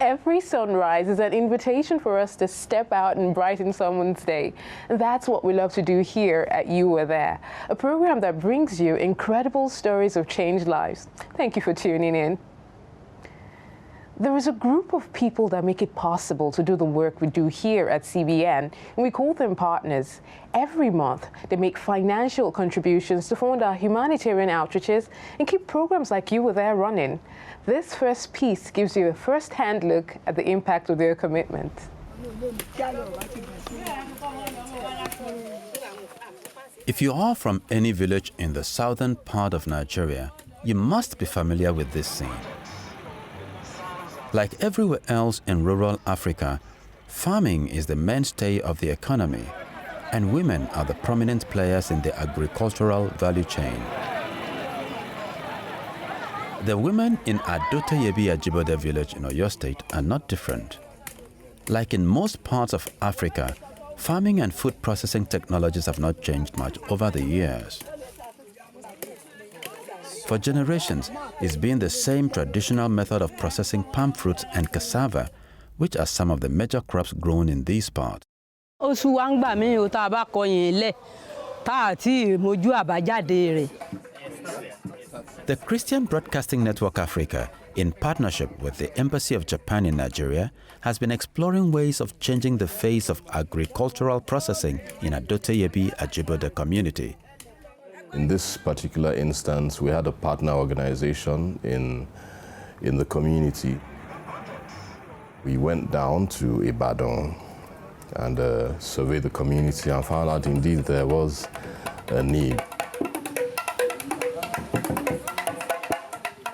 Every sunrise is an invitation for us to step out and brighten someone's day. And that's what we love to do here at You Were There, a program that brings you incredible stories of changed lives. Thank you for tuning in. There is a group of people that make it possible to do the work we do here at CBN, and we call them partners. Every month, they make financial contributions to fund our humanitarian outreaches and keep programs like You Were There running. This first piece gives you a first-hand look at the impact of their commitment. If you are from any village in the southern part of Nigeria, you must be familiar with this scene. Like everywhere else in rural Africa, farming is the mainstay of the economy, and women are the prominent players in the agricultural value chain. The women in Adoteyebi Ajibode village in Oyo State are not different. Like in most parts of Africa, farming and food processing technologies have not changed much over the years. For generations, it's been the same traditional method of processing palm fruits and cassava, which are some of the major crops grown in these parts. The Christian Broadcasting Network Africa, in partnership with the Embassy of Japan in Nigeria, has been exploring ways of changing the face of agricultural processing in Adoteyebi Ajibode community. In this particular instance, we had a partner organization in the community. We went down to Ibadan and surveyed the community and found out indeed there was a need.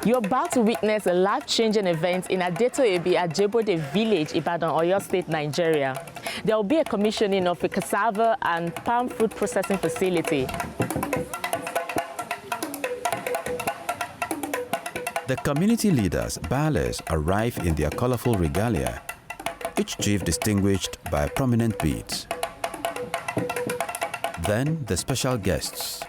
You're about to witness a life-changing event in Adoteyebi Ajibode village, Ibadan, Oyo State, Nigeria. There will be a commissioning of a cassava and palm fruit processing facility. The community leaders, Bales, arrive in their colorful regalia, each chief distinguished by prominent beads. Then the special guests.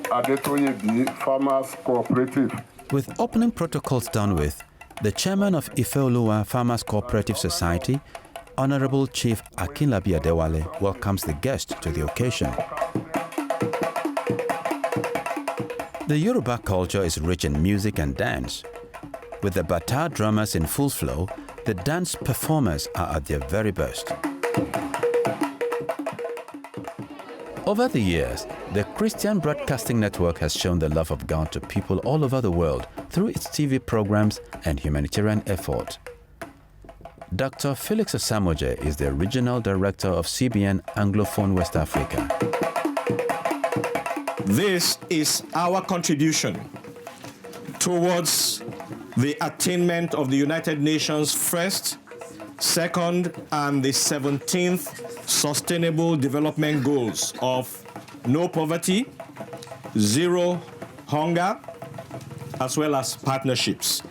Adoteyebi Farmers Cooperative. With opening protocols done with, the chairman of Ifeoluwa Farmers Cooperative Society, Honorable Chief Akinlabi Adewale, welcomes the guests to the occasion. The Yoruba culture is rich in music and dance. With the Bata drummers in full flow, the dance performers are at their very best. Over the years, the Christian Broadcasting Network has shown the love of God to people all over the world through its TV programs and humanitarian efforts. Dr. Felix Osamoje is the Regional Director of CBN Anglophone West Africa. This is our contribution towards the attainment of the United Nations first, second, and the 17th Sustainable Development Goals of no poverty, zero hunger, as well as partnerships,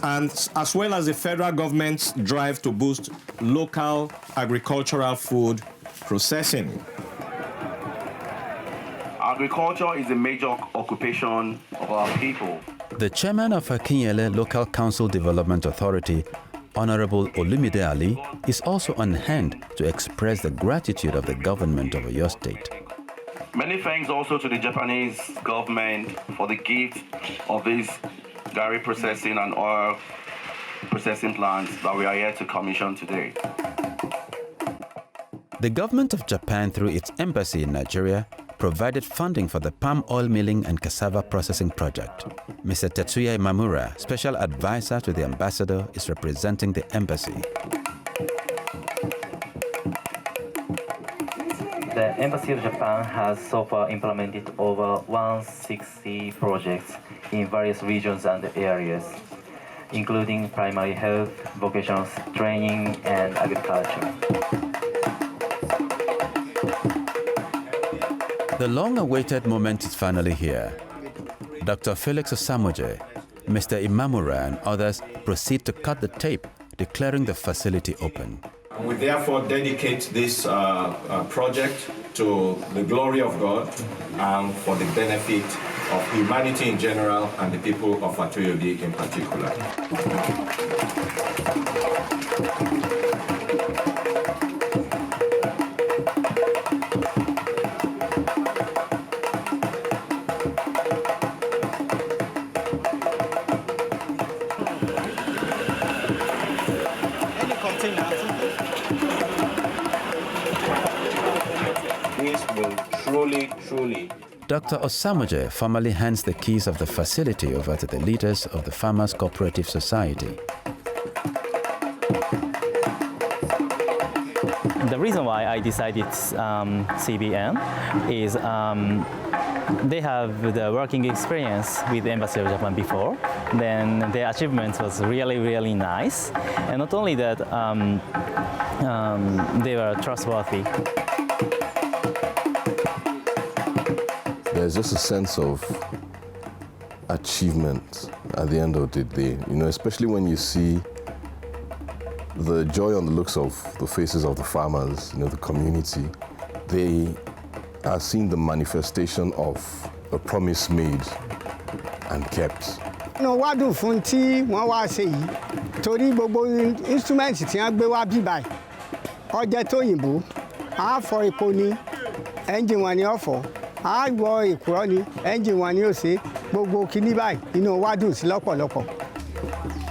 and as well as the federal government's drive to boost local agricultural food processing. Agriculture is a major occupation of our people. The chairman of Akinyele Local Council Development Authority, Honorable Olumide Ali, is also on hand to express the gratitude of the government of Oyo State. Many thanks also to the Japanese government for the gift of these dairy processing and oil processing plants that we are here to commission today. The government of Japan, through its embassy in Nigeria, provided funding for the palm oil milling and cassava processing project. Mr. Tetsuya Imamura, special advisor to the ambassador, is representing the embassy. The Embassy of Japan has so far implemented over 160 projects in various regions and areas, including primary health, vocational training, and agriculture. The long-awaited moment is finally here. Dr. Felix Osamoje, Mr. Imamura, and others proceed to cut the tape, declaring the facility open. We therefore dedicate this project to the glory of God and for the benefit of humanity in general and the people of Atoyodi in particular. This will truly. Dr. Osamoje formally hands the keys of the facility over to the leaders of the Farmers Cooperative Society. The reason why I decided CBN is they have the working experience with the Embassy of Japan before. Then their achievement was really nice. And not only that, they were trustworthy. There's just a sense of achievement at the end of the day, you know, especially when you see the joy on the looks of the faces of the farmers, you know, the community. They are seeing the manifestation of a promise made and kept. No, what do Funti, one was say, Tori Bobo instruments, Tiabewa Bibai, or Jetoyimbu, I for a pony, engine one year for. I boy Kuroni, engine one year say, Bobo Kinibai, you know what do Lopo.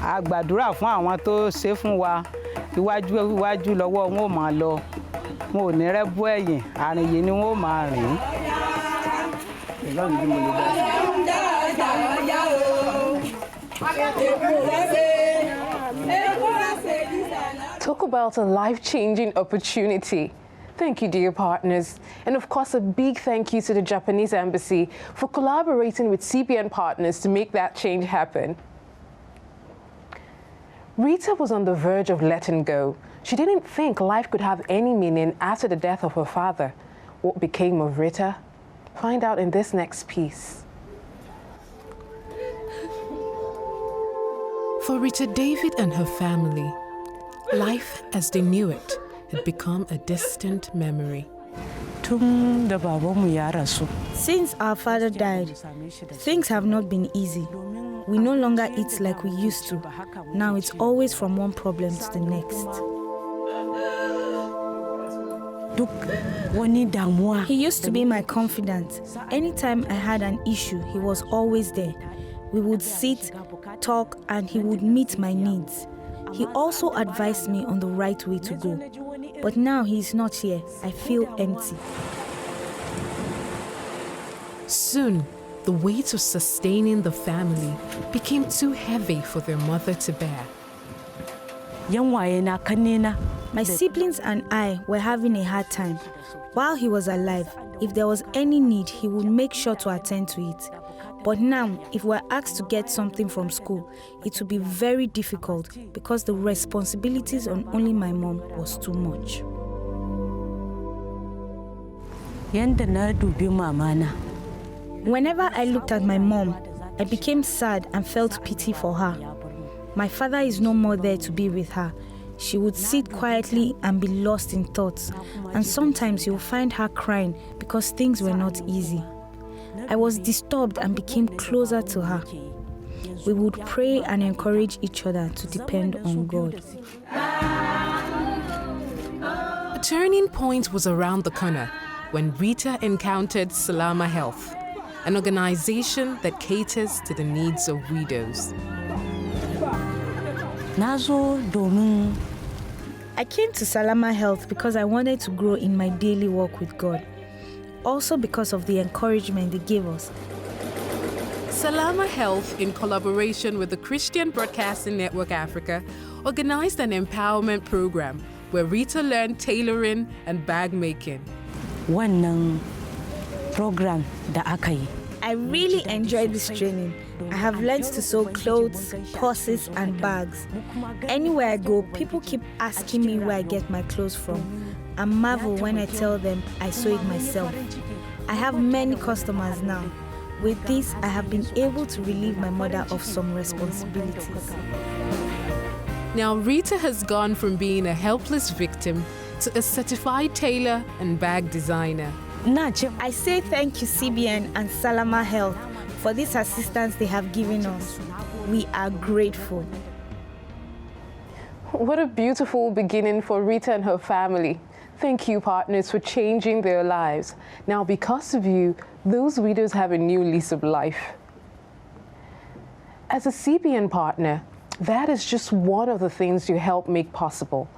A gbàdúrà fún àwọn tó ṣe fún wa iwájú lọ́wọ́ wọn ò máa lọ wọn ò ní rẹ́bú ẹ̀yìn àrìn yìí ni wọn ò máa rìn. Talk about a life-changing opportunity. Thank you, dear partners. And of course, a big thank you to the Japanese Embassy for collaborating with CBN partners to make that change happen. Rita was on the verge of letting go. She didn't think life could have any meaning after the death of her father. What became of Rita? Find out in this next piece. For Rita David and her family, life as they knew it had become a distant memory. Since our father died, things have not been easy. We no longer eat like we used to. Now it's always from one problem to the next. He used to be my confidant. Anytime I had an issue, he was always there. We would sit, talk, and he would meet my needs. He also advised me on the right way to go. But now he's not here. I feel empty. Soon, the weight of sustaining the family became too heavy for their mother to bear. My siblings and I were having a hard time. While he was alive, if there was any need, he would make sure to attend to it. But now, if we're asked to get something from school, it would be very difficult because the responsibilities on only my mom was too much. Whenever I looked at my mom, I became sad and felt pity for her. My father is no more there to be with her. She would sit quietly and be lost in thoughts, and sometimes you'll find her crying because things were not easy. I was disturbed and became closer to her. We would pray and encourage each other to depend on God. A turning point was around the corner when Rita encountered Salama Health, an organization that caters to the needs of widows. I came to Salama Health because I wanted to grow in my daily walk with God. Also because of the encouragement they gave us. Salama Health, in collaboration with the Christian Broadcasting Network Africa, organized an empowerment program where Rita learned tailoring and bag making. I really enjoyed this training. I have learned to sew clothes, purses, and bags. Anywhere I go, people keep asking me where I get my clothes from. I marvel when I tell them I sew it myself. I have many customers now. With this, I have been able to relieve my mother of some responsibilities. Now, Rita has gone from being a helpless victim to a certified tailor and bag designer. I say thank you, CBN and Salama Health, for this assistance they have given us. We are grateful. What a beautiful beginning for Rita and her family. Thank you, partners, for changing their lives. Now, because of you, those widows have a new lease of life. As a CBN partner, that is just one of the things you help make possible.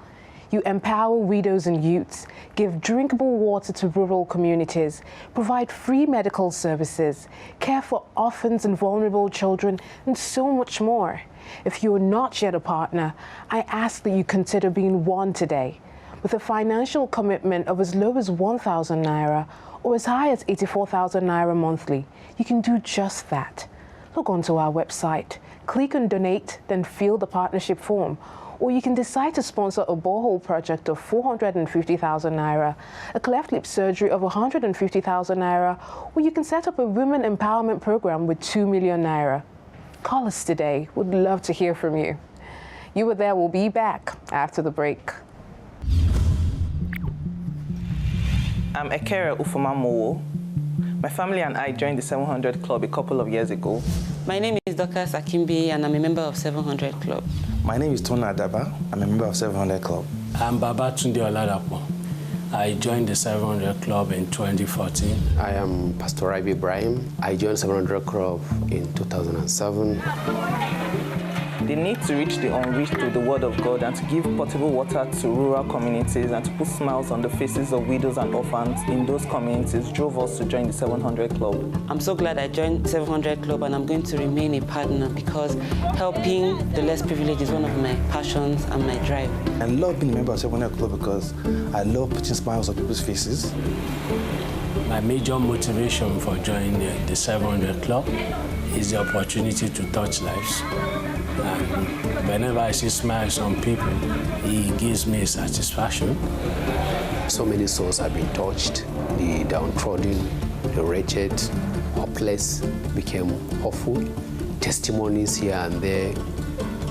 You empower widows and youths, give drinkable water to rural communities, provide free medical services, care for orphans and vulnerable children, and so much more. If you're not yet a partner, I ask that you consider being one today. With a financial commitment of as low as 1,000 Naira or as high as 84,000 Naira monthly, you can do just that. Log on to our website, click on Donate, then fill the partnership form. Or you can decide to sponsor a borehole project of 450,000 Naira, a cleft lip surgery of 150,000 Naira, or you can set up a women empowerment program with 2 million Naira. Call us today. We'd love to hear from you. You Were There will be back after the break. I'm Ekere Ufumamowo. My family and I joined the 700 Club a couple of years ago. My name is Dokas Akimbi and I'm a member of 700 Club. My name is Tona Adaba. I'm a member of 700 Club. I'm Babatunde Oladapo. I joined the 700 Club in 2014. I am Pastor Rabi Ibrahim. I joined 700 Club in 2007. The need to reach the unreached through the word of God and to give potable water to rural communities and to put smiles on the faces of widows and orphans in those communities drove us to join the 700 Club. I'm so glad I joined 700 Club and I'm going to remain a partner because helping the less privileged is one of my passions and my drive. I love being a member of 700 Club because I love putting smiles on people's faces. My major motivation for joining the 700 Club is the opportunity to touch lives. And whenever I see smiles on people, it gives me satisfaction. So many souls have been touched. The downtrodden, the wretched, hopeless became hopeful. Testimonies here and there.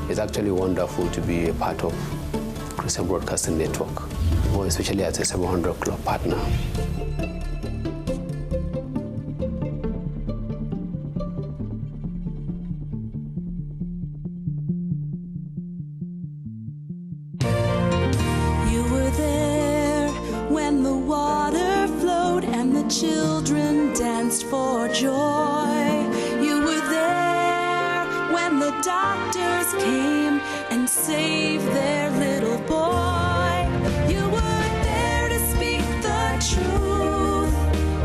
It's actually wonderful to be a part of Christian Broadcasting Network, more especially as a 700 Club partner. Children danced for joy. You were there when the doctors came and saved their little boy. You were there to speak the truth,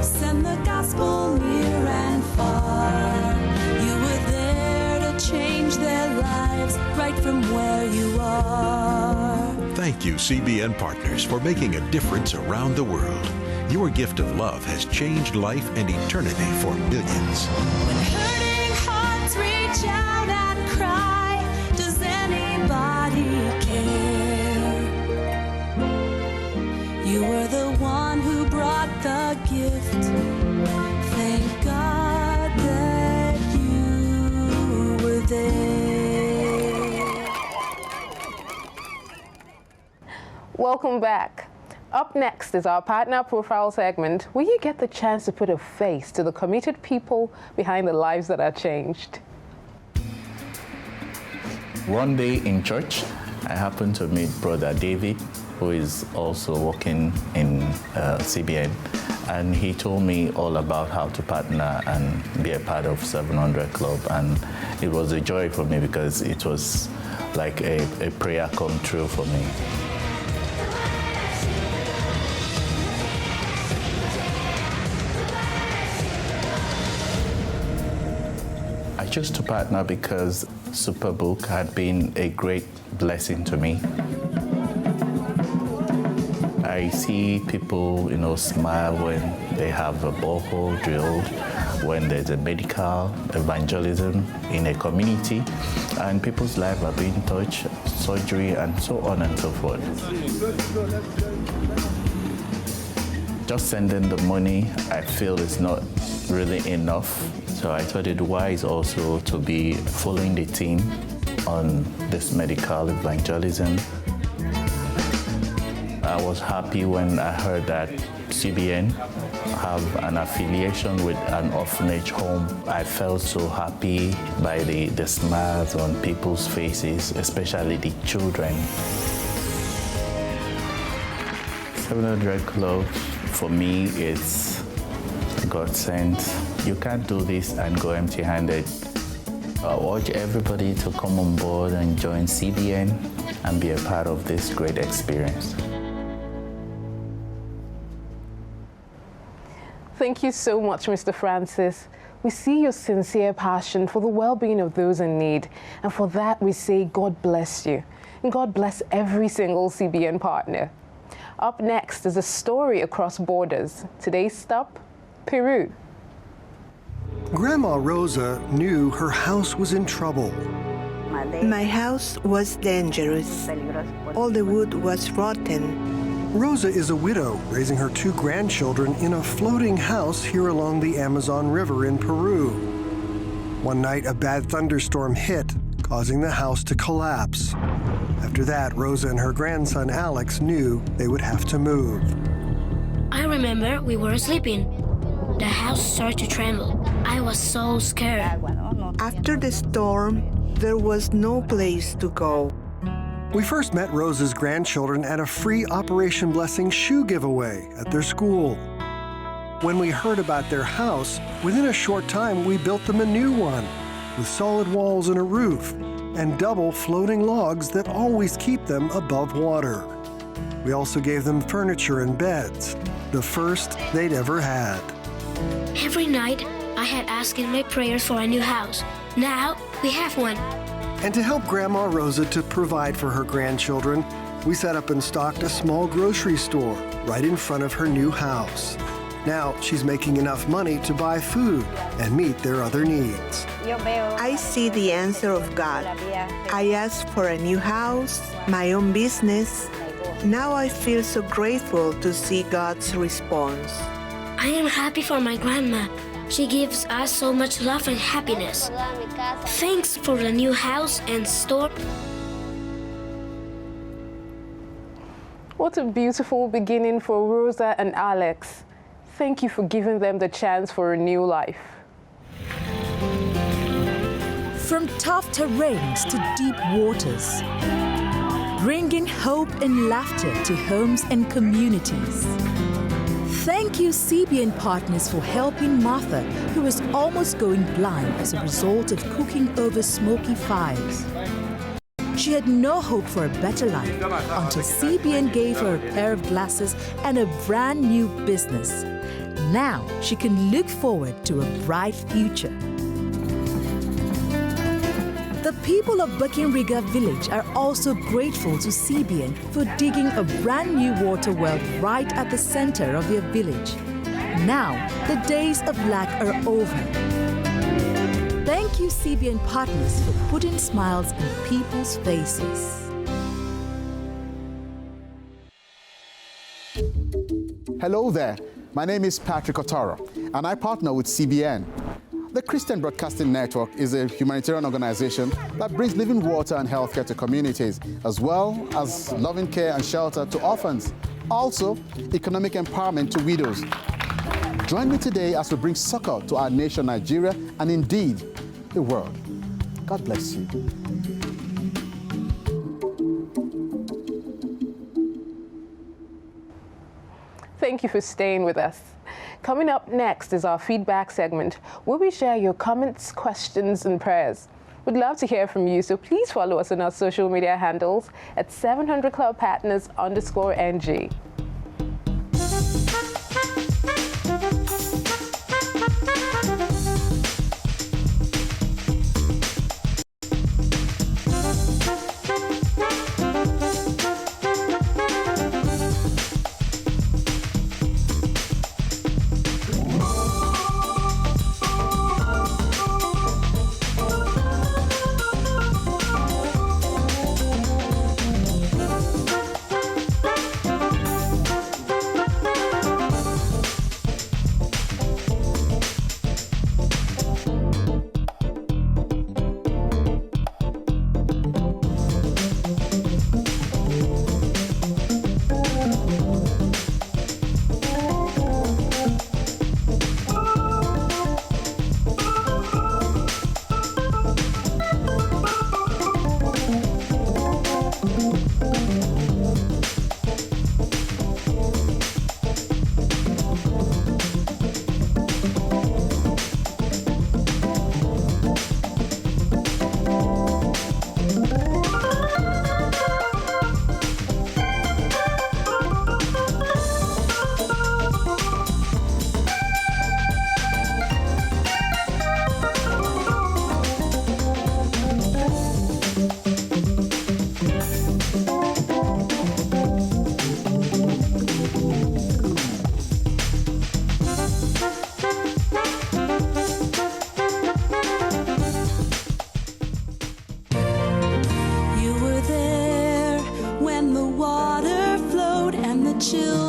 send the gospel near and far. You were there to change their lives right from where you are. Thank you, CBN partners, for making a difference around the world. Your gift of love has changed life and eternity for millions. When hurting hearts reach out and cry, does anybody care? You were the one who brought the gift. Thank God that you were there. Welcome back. Up next is our partner profile segment, where you get the chance to put a face to the committed people behind the lives that are changed. One day in church, I happened to meet Brother David, who is also working in CBN, and he told me all about how to partner and be a part of 700 Club, and it was a joy for me because it was like a prayer come true for me. I chose to partner because Superbook had been a great blessing to me. I see people, smile when they have a borehole drilled, when there's a medical evangelism in a community, and people's lives are being touched, surgery, and so on and so forth. Just sending the money, I feel is not really enough. So I thought it wise also to be following the team on this medical evangelism. I was happy when I heard that CBN have an affiliation with an orphanage home. I felt so happy by the smiles on people's faces, especially the children. 700 Club, for me, it's God sent. You can't do this and go empty-handed. I urge everybody to come on board and join CBN and be a part of this great experience. Thank you so much, Mr. Francis. We see your sincere passion for the well-being of those in need, and for that we say God bless you, and God bless every single CBN partner. Up next is a story across borders. Today's stop, Peru. Grandma Rosa knew her house was in trouble. My house was dangerous. All the wood was rotten. Rosa is a widow, raising her 2 grandchildren in a floating house here along the Amazon River in Peru. One night, a bad thunderstorm hit, causing the house to collapse. After that, Rosa and her grandson Alex knew they would have to move. I remember we were sleeping. The house started to tremble. I was so scared. After the storm, there was no place to go. We first met Rosa's grandchildren at a free Operation Blessing shoe giveaway at their school. When we heard about their house, within a short time we built them a new one, with solid walls and a roof, and double floating logs that always keep them above water. We also gave them furniture and beds, the first they'd ever had. Every night, I had asked in my prayers for a new house. Now, we have one. And to help Grandma Rosa to provide for her grandchildren, we set up and stocked a small grocery store right in front of her new house. Now she's making enough money to buy food and meet their other needs. I see the answer of God. I asked for a new house, my own business. Now I feel so grateful to see God's response. I am happy for my grandma. She gives us so much love and happiness. Thanks for the new house and store. What a beautiful beginning for Rosa and Alex. Thank you for giving them the chance for a new life. From tough terrains to deep waters, bringing hope and laughter to homes and communities. Thank you, CBN partners, for helping Martha, who was almost going blind as a result of cooking over smoky fires. She had no hope for a better life until CBN gave her a pair of glasses and a brand new business. Now she can look forward to a bright future. The people of Buckinriga village are also grateful to CBN for digging a brand new water well right at the center of their village. Now, the days of lack are over. Thank you, CBN partners, for putting smiles on people's faces. Hello there. My name is Patrick Otaro, and I partner with CBN. The Christian Broadcasting Network is a humanitarian organization that brings living water and healthcare to communities, as well as loving care and shelter to orphans. Also, economic empowerment to widows. Join me today as we bring succor to our nation, Nigeria, and indeed, the world. God bless you. Thank you for staying with us. Coming up next is our feedback segment, where we share your comments, questions, and prayers. We'd love to hear from you, so please follow us on our social media handles at 700clubpartners_NG.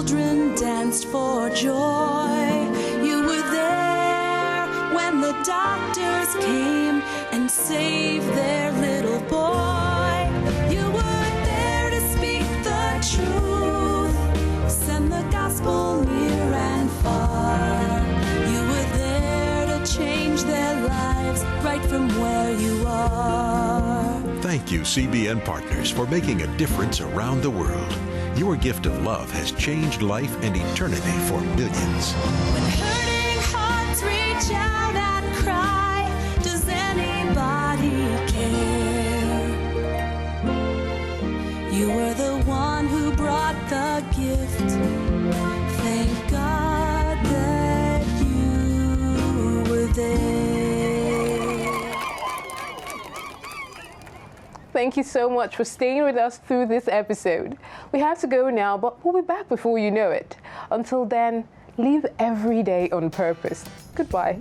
children danced for joy. You were there when the doctors came and saved their little boy. You were there to speak the truth, send the gospel near and far. You were there to change their lives right from where you are. Thank you, CBN Partners, for making a difference around the world. Your gift of love has changed life and eternity for millions. When hurting hearts reach out and cry, does anybody care? You were the one who brought the gift. Thank God that you were there. Thank you so much for staying with us through this episode. We have to go now, but we'll be back before you know it. Until then, live every day on purpose. Goodbye.